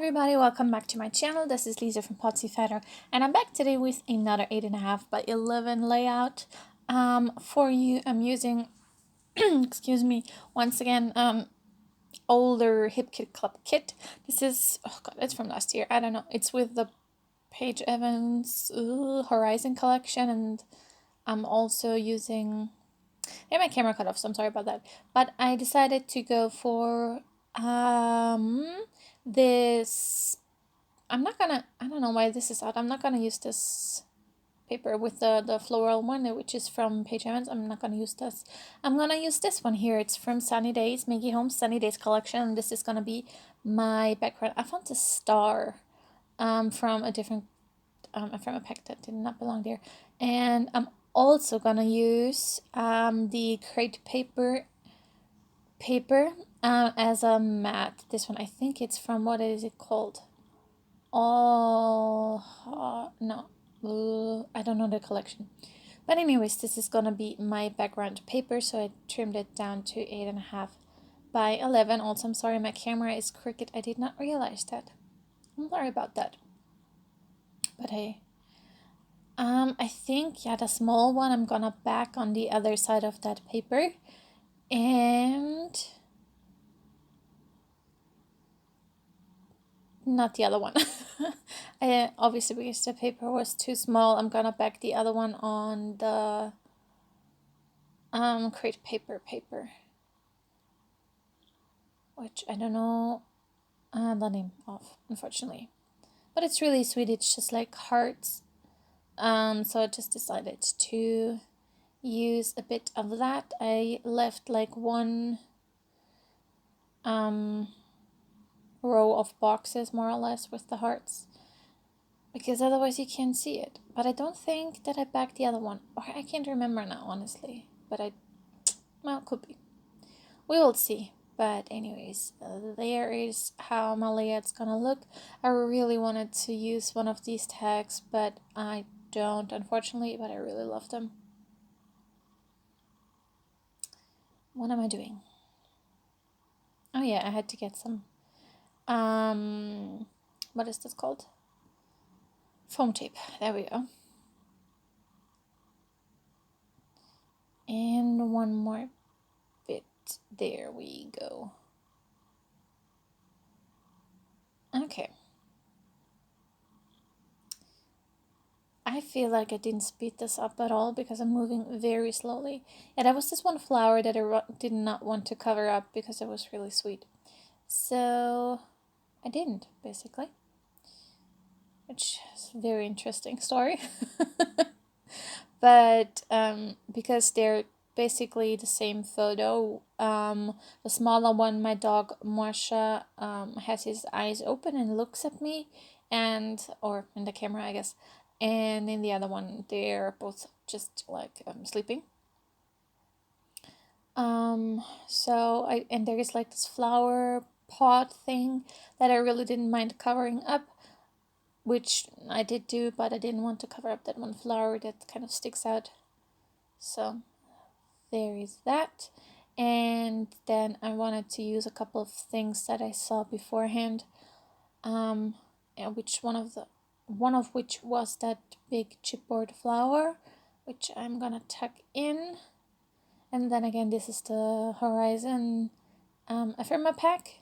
everybody, welcome back to my channel. This is Lisa from Potsiefighter, and I'm back today with another 8.5 by 11 layout for you. I'm using excuse me, once again, older Hip Kit Club kit. This is, oh god, it's from last year, I don't know, it's with the Paige Evans Horizon collection, and I'm also using, yeah, my camera cut off, so I'm sorry about that, but I decided to go for this. I don't know why this is out. I'm not gonna use this paper with the floral one, which is from Paige Evans. I'm not gonna use this. I'm gonna use this one here. It's from Sunny Days, Maggie Holmes Sunny Days collection, and this is gonna be my background. I found a star from a different from a pack that did not belong there, and I'm also gonna use the crate paper as a mat. This one, I think it's from, what is it called? Oh, no, I don't know the collection. But anyways, this is gonna be my background paper, so I trimmed it down to 8.5 by 11. Also, I'm sorry my camera is crooked. I did not realize that. I'm sorry about that. But hey, I think, yeah, the small one I'm gonna back on the other side of that paper, and not the other one. Obviously, because the paper was too small, I'm gonna back the other one on the crate paper, which I don't know the name of, unfortunately, but it's really sweet. It's just like hearts. So I just decided to use a bit of that. I left like one row of boxes, more or less, with the hearts, because otherwise you can't see it. But I don't think that I backed the other one, or I can't remember now, honestly, but well, could be. We will see. But anyways, there is how my layout's gonna look. I really wanted to use one of these tags, but I don't, unfortunately, but I really love them. What am I doing? Oh yeah, I had to get some, what is this called? Foam tape. There we go. And one more bit. There we go. Okay. I feel like I didn't speed this up at all because I'm moving very slowly. Yeah, that was this one flower that I did not want to cover up because it was really sweet. So I didn't, basically. Which is a very interesting story. But because they're basically the same photo, the smaller one, my dog Marsha has his eyes open and looks at me, and or in the camera, I guess, and in the other one they're both just like sleeping. So and there is like this flower pot thing that I really didn't mind covering up, which I did do, but I didn't want to cover up that one flower that kind of sticks out. So there is that. And then I wanted to use a couple of things that I saw beforehand, and one of which was that big chipboard flower, which I'm gonna tuck in. And then again, this is the Horizon ephemera pack,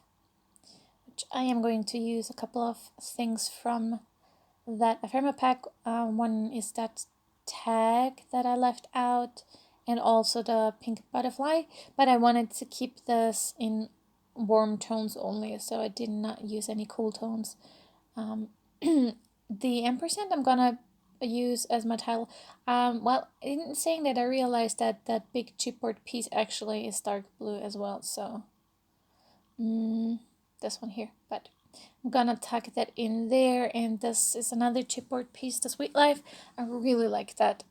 which I am going to use a couple of things from that ephemera pack. One is that tag that I left out, and also the pink butterfly, but I wanted to keep this in warm tones only, so I did not use any cool tones. The ampersand I'm gonna use as my title. Well, in saying that, I realized that that big chipboard piece actually is dark blue as well, so this one here, but I'm gonna tuck that in there. And this is another chipboard piece, the Sweet Life. I really like that,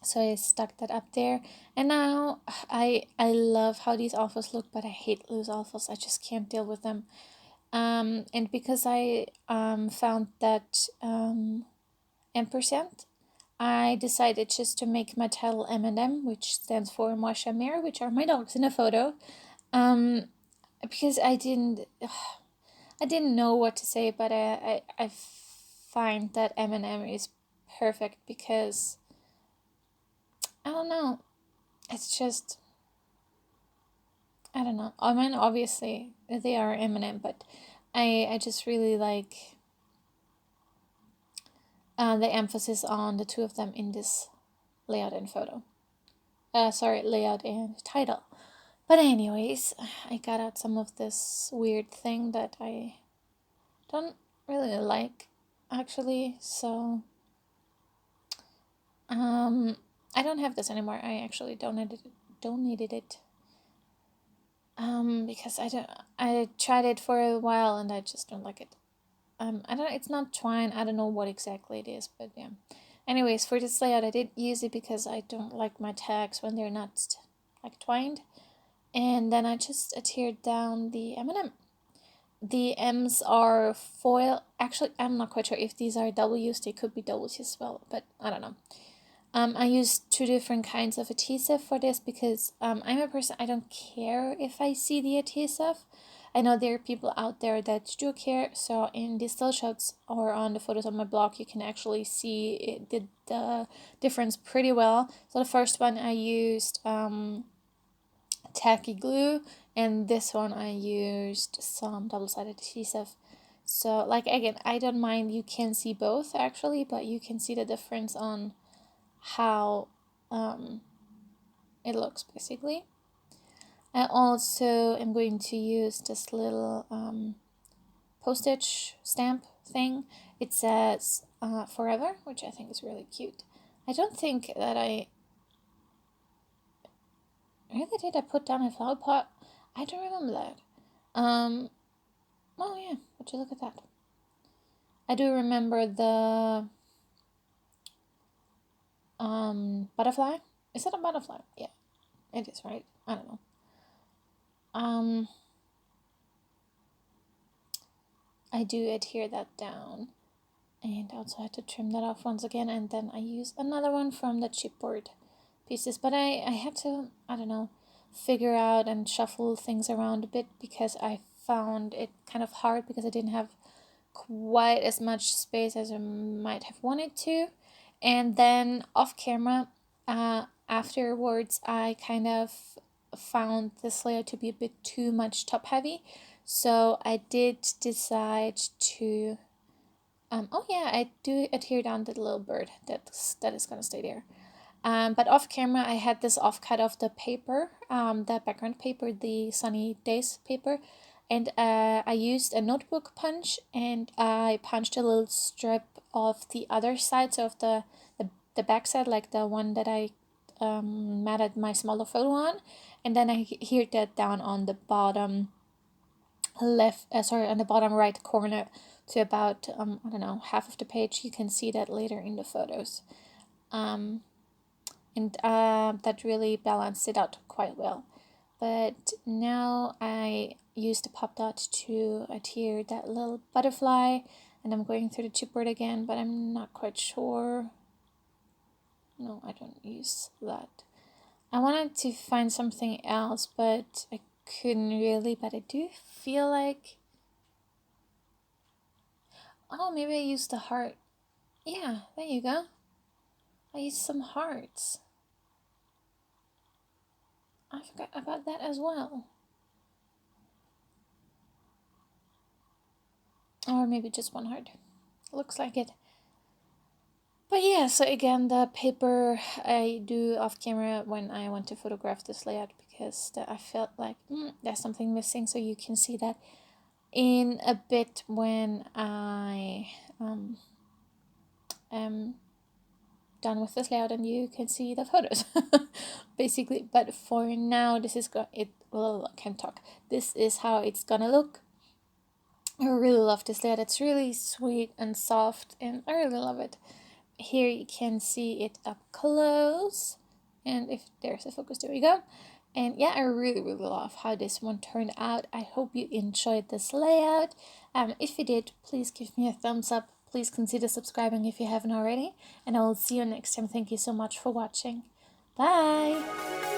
so I stuck that up there. And now I love how these alphas look, but I hate loose alphas. I just can't deal with them. And because I found that ampersand, I decided just to make my title M&M, which stands for Marsha Mare, which are my dogs in a photo. Because I I didn't know what to say, but I find that M&M is perfect because I don't know. It's just I don't know. I mean, obviously they are M&M, but I just really like the emphasis on the two of them in this layout and photo. Sorry, layout and title. But anyways, I got out some of this weird thing that I don't really like, actually. So, I don't have this anymore. I actually donated it. Because I tried it for a while and I just don't like it. I don't. It's not twine. I don't know what exactly it is, but yeah. Anyways, for this layout, I did use it because I don't like my tags when they're not like twined. And then I just adhered down the M&M. The M's are foil. Actually, I'm not quite sure if these are W's. They could be W's as well, but I don't know. I used two different kinds of adhesive for this because I'm a person, I don't care if I see the adhesive. I know there are people out there that do care. So in the still shots or on the photos on my blog, you can actually see the difference pretty well. So the first one I used tacky glue, and this one I used some double-sided adhesive. So like again, I don't mind, you can see both actually, but you can see the difference on how it looks basically. I also am going to use this little postage stamp thing. It says forever, which I think is really cute. I don't think that I really did. I put down a flower pot. I don't remember that. Oh yeah, would you look at that? I do remember the butterfly. Is that a butterfly? Yeah, it is, right? I don't know. I do adhere that down, and I also had to trim that off once again, and then I use another one from the chipboard pieces, but I had to, I don't know, figure out and shuffle things around a bit because I found it kind of hard because I didn't have quite as much space as I might have wanted to. And then off camera, afterwards, I kind of found this layer to be a bit too much top heavy. So I did decide to, oh yeah, I do adhere down the little bird that is gonna stay there. But off camera, I had this offcut of the paper, the background paper, the Sunny Days paper, and I used a notebook punch, and I punched a little strip of the other side, so of the back side, like the one that I matted my smaller photo on, and then I adhered that down on the bottom on the bottom right corner to about I don't know, half of the page. You can see that later in the photos. And that really balanced it out quite well. But now I used the pop dot to adhere that little butterfly, and I'm going through the chipboard again, but I'm not quite sure. No, I don't use that. I wanted to find something else, but I couldn't really. But I do feel like, oh, maybe I used the heart. Yeah, there you go. I used some hearts. I forgot about that as well. Or maybe just one heart. Looks like it. But yeah, so again, the paper I do off camera when I want to photograph this layout because I felt like there's something missing. So you can see that in a bit when I am done with this layout and you can see the photos basically. But for now, this is can't talk. This is how it's gonna look. I really love this layout. It's really sweet and soft, and I really love it. Here you can see it up close, and if there's a focus, there we go. And yeah, I really love how this one turned out. I hope you enjoyed this layout. If you did, please give me a thumbs up. Please consider subscribing if you haven't already, and I will see you next time. Thank you so much for watching. Bye.